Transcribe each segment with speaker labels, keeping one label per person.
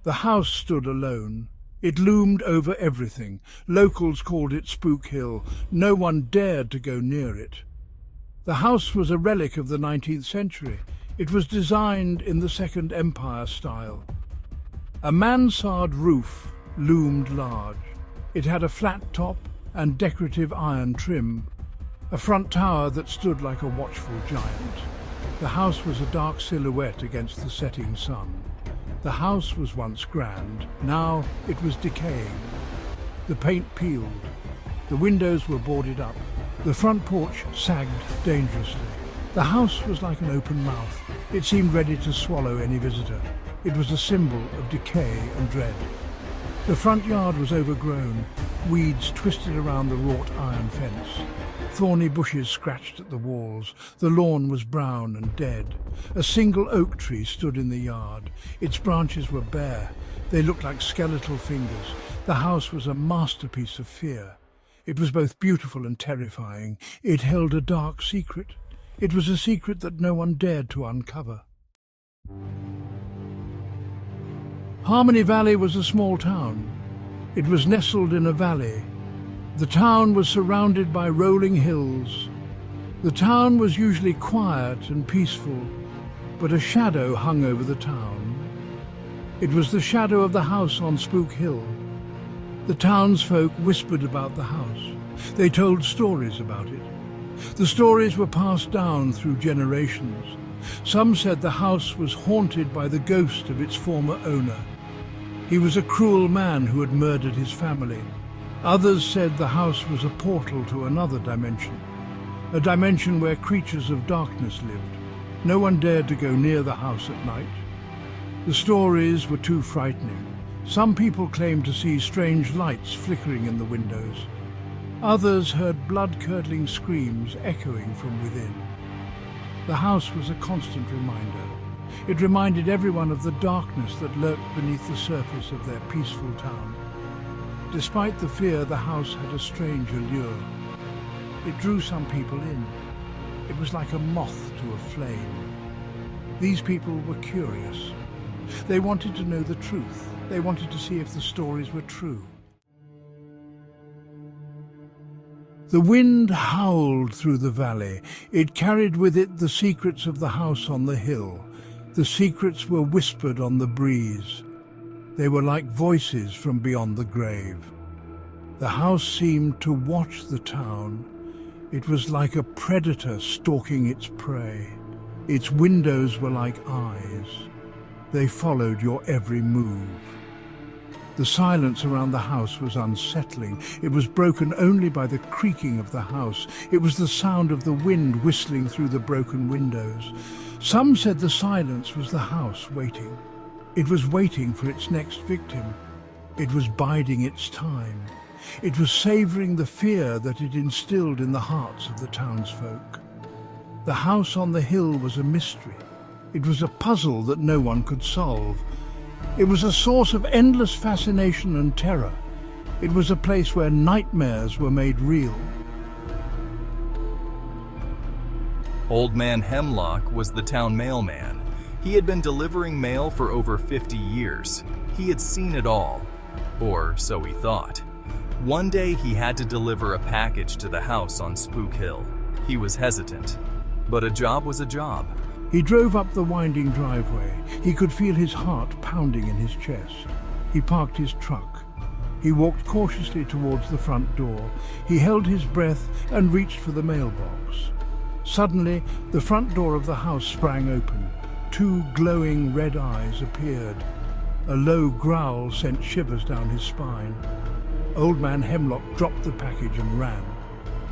Speaker 1: The house stood alone. It loomed over everything. Locals called it Spook Hill. No one dared to go near it. The house was a relic of the 19th century. It was designed in the Second Empire style. A mansard roof loomed large. It had a flat top and decorative iron trim, a front tower that stood like a watchful giant. The house was a dark silhouette against the setting sun. The house was once grand, now it was decaying. The paint peeled. The windows were boarded up. The front porch sagged dangerously. The house was like an open mouth. It seemed ready to swallow any visitor. It was a symbol of decay and dread. The front yard was overgrown. Weeds twisted around the wrought iron fence. Thorny bushes scratched at the walls. The lawn was brown and dead. A single oak tree stood in the yard. Its branches were bare. They looked like skeletal fingers. The house was a masterpiece of fear. It was both beautiful and terrifying. It held a dark secret. It was a secret that no one dared to uncover. Harmony Valley was a small town. It was nestled in a valley. The town was surrounded by rolling hills. The town was usually quiet and peaceful, but a shadow hung over the town. It was the shadow of the house on Spook Hill. The townsfolk whispered about the house. They told stories about it. The stories were passed down through generations. Some said the house was haunted by the ghost of its former owner. He was a cruel man who had murdered his family. Others said the house was a portal to another dimension, a dimension where creatures of darkness lived. No one dared to go near the house at night. The stories were too frightening. Some people claimed to see strange lights flickering in the windows. Others heard blood-curdling screams echoing from within. The house was a constant reminder. It reminded everyone of the darkness that lurked beneath the surface of their peaceful town. Despite the fear, the house had a strange allure. It drew some people in. It was like a moth to a flame. These people were curious. They wanted to know the truth. They wanted to see if the stories were true. The wind howled through the valley. It carried with it the secrets of the house on the hill. The secrets were whispered on the breeze. They were like voices from beyond the grave. The house seemed to watch the town. It was like a predator stalking its prey. Its windows were like eyes. They followed your every move. The silence around the house was unsettling. It was broken only by the creaking of the house. It was the sound of the wind whistling through the broken windows. Some said the silence was the house waiting. It was waiting for its next victim. It was biding its time. It was savouring the fear that it instilled in the hearts of the townsfolk. The house on the hill was a mystery. It was a puzzle that no one could solve. It was a source of endless fascination and terror. It was a place where nightmares were made real.
Speaker 2: Old Man Hemlock was the town mailman. He had been delivering mail for over 50 years. He had seen it all, or so he thought. One day he had to deliver a package to the house on Spook Hill. He was hesitant, but a job was a job.
Speaker 1: He drove up the winding driveway. He could feel his heart pounding in his chest. He parked his truck. He walked cautiously towards the front door. He held his breath and reached for the mailbox. Suddenly, the front door of the house sprang open. Two glowing red eyes appeared. A low growl sent shivers down his spine. Old Man Hemlock dropped the package and ran.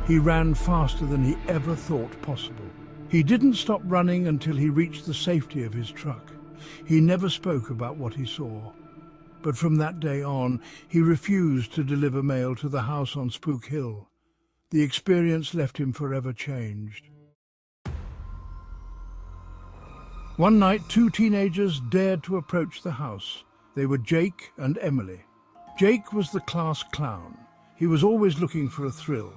Speaker 1: He ran faster than he ever thought possible. He didn't stop running until he reached the safety of his truck. He never spoke about what he saw. But from that day on, he refused to deliver mail to the house on Spook Hill. The experience left him forever changed. One night, two teenagers dared to approach the house. They were Jake and Emily. Jake was the class clown. He was always looking for a thrill.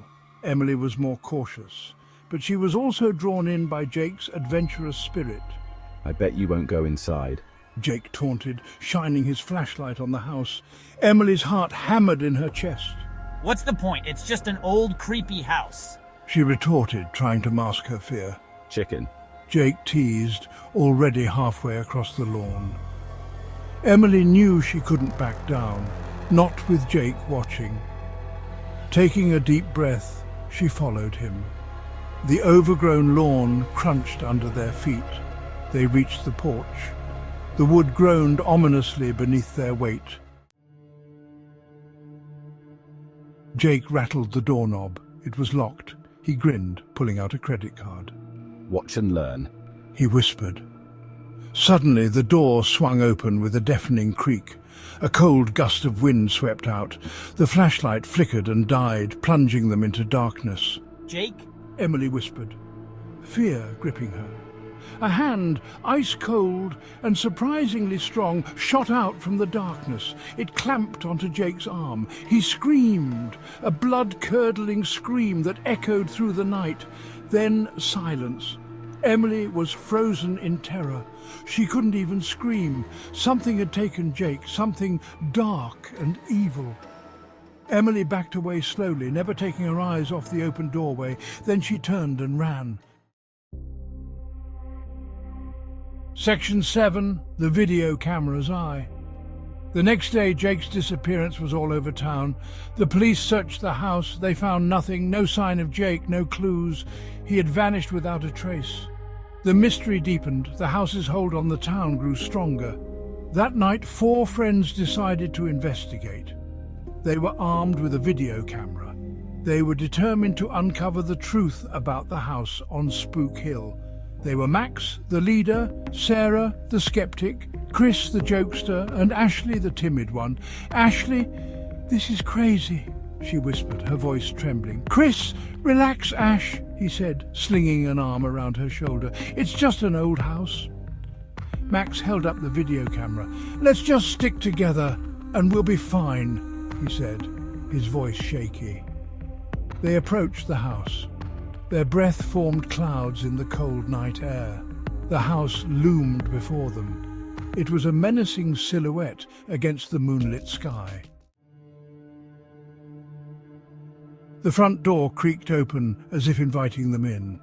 Speaker 1: Emily was more cautious, but she was also drawn in by Jake's adventurous spirit.
Speaker 3: I bet you won't go inside.
Speaker 1: Jake taunted, shining his flashlight on the house. Emily's heart hammered in her chest.
Speaker 3: What's the point? It's just an old, creepy house.
Speaker 1: She retorted, trying to mask her fear.
Speaker 4: Chicken.
Speaker 1: Jake teased, already halfway across the lawn. Emily knew she couldn't back down, not with Jake watching. Taking a deep breath, she followed him. The overgrown lawn crunched under their feet. They reached the porch. The wood groaned ominously beneath their weight. Jake rattled the doorknob. It was locked. He grinned, pulling out a credit card.
Speaker 4: Watch and learn.
Speaker 1: He whispered. Suddenly, the door swung open with a deafening creak. A cold gust of wind swept out. The flashlight flickered and died, plunging them into darkness.
Speaker 3: Jake?
Speaker 1: Emily whispered, fear gripping her. A hand, ice-cold and surprisingly strong, shot out from the darkness. It clamped onto Jake's arm. He screamed, a blood-curdling scream that echoed through the night. Then silence. Emily was frozen in terror. She couldn't even scream. Something had taken Jake, something dark and evil. Emily backed away slowly, never taking her eyes off the open doorway. Then she turned and ran. Section 7, the video camera's eye. The next day, Jake's disappearance was all over town. The police searched the house. They found nothing, no sign of Jake, no clues. He had vanished without a trace. The mystery deepened. The house's hold on the town grew stronger. That night, 4 friends decided to investigate. They were armed with a video camera. They were determined to uncover the truth about the house on Spook Hill. They were Max, the leader, Sarah, the skeptic, Chris, the jokester, and Ashley, the timid one. Ashley, this is crazy, she whispered, her voice trembling. Chris, relax, Ash, he said, slinging an arm around her shoulder. It's just an old house. Max held up the video camera. Let's just stick together and we'll be fine, he said, his voice shaky. They approached the house. Their breath formed clouds in the cold night air. The house loomed before them. It was a menacing silhouette against the moonlit sky. The front door creaked open as if inviting them in.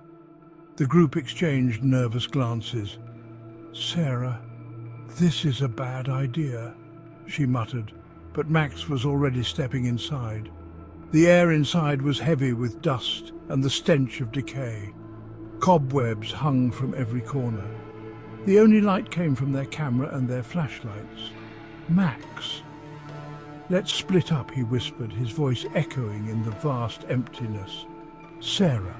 Speaker 1: The group exchanged nervous glances. Sarah, this is a bad idea, she muttered, but Max was already stepping inside. The air inside was heavy with dust and the stench of decay. Cobwebs hung from every corner. The only light came from their camera and their flashlights. Max. Let's split up, he whispered, his voice echoing in the vast emptiness. Sarah,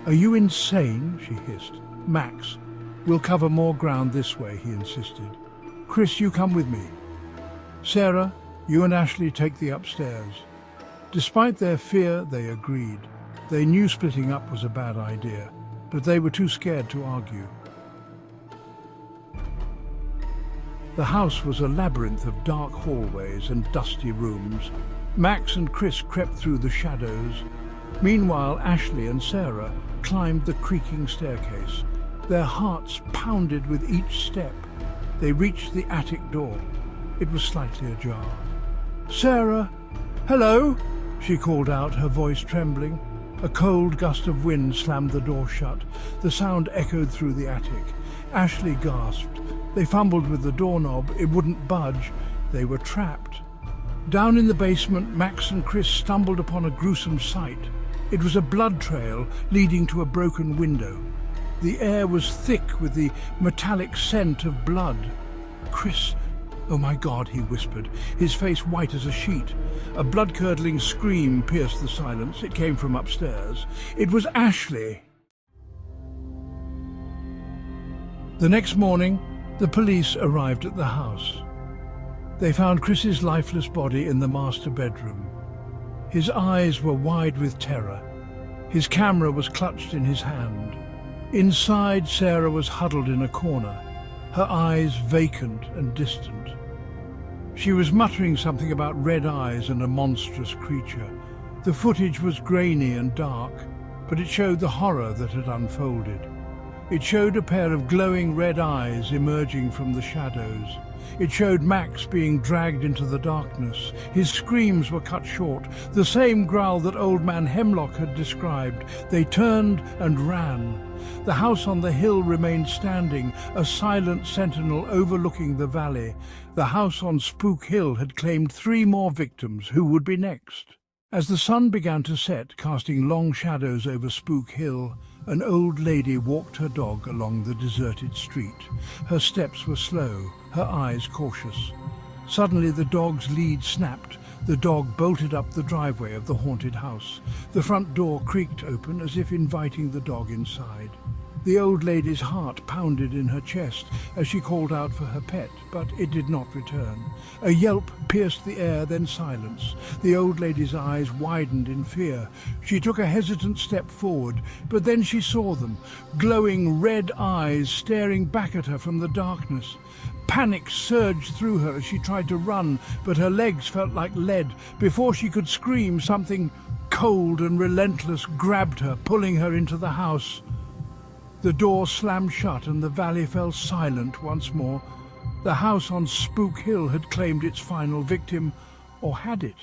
Speaker 1: are you insane? She hissed. Max, we'll cover more ground this way, he insisted. Chris, you come with me. Sarah, you and Ashley take the upstairs. Despite their fear, they agreed. They knew splitting up was a bad idea, but they were too scared to argue. The house was a labyrinth of dark hallways and dusty rooms. Max and Chris crept through the shadows. Meanwhile, Ashley and Sarah climbed the creaking staircase. Their hearts pounded with each step. They reached the attic door. It was slightly ajar. Sarah, hello? She called out, her voice trembling. A cold gust of wind slammed the door shut. The sound echoed through the attic. Ashley gasped. They fumbled with the doorknob. It wouldn't budge. They were trapped. Down in the basement, Max and Chris stumbled upon a gruesome sight. It was a blood trail leading to a broken window. The air was thick with the metallic scent of blood. Chris, oh my God, he whispered, his face white as a sheet. A blood-curdling scream pierced the silence. It came from upstairs. It was Ashley. The next morning, the police arrived at the house. They found Chris's lifeless body in the master bedroom. His eyes were wide with terror. His camera was clutched in his hand. Inside, Sarah was huddled in a corner, her eyes vacant and distant. She was muttering something about red eyes and a monstrous creature. The footage was grainy and dark, but it showed the horror that had unfolded. It showed a pair of glowing red eyes emerging from the shadows. It showed Max being dragged into the darkness. His screams were cut short, the same growl that Old Man Hemlock had described. They turned and ran. The house on the hill remained standing, a silent sentinel overlooking the valley. The house on Spook Hill had claimed 3 more victims. Who would be next? As the sun began to set, casting long shadows over Spook Hill, an old lady walked her dog along the deserted street. Her steps were slow, her eyes cautious. Suddenly the dog's lead snapped. The dog bolted up the driveway of the haunted house. The front door creaked open as if inviting the dog inside. The old lady's heart pounded in her chest as she called out for her pet, but it did not return. A yelp pierced the air, then silence. The old lady's eyes widened in fear. She took a hesitant step forward, but then she saw them, glowing red eyes staring back at her from the darkness. Panic surged through her as she tried to run, but her legs felt like lead. Before she could scream, something cold and relentless grabbed her, pulling her into the house. The door slammed shut and the valley fell silent once more. The house on Spook Hill had claimed its final victim, or had it?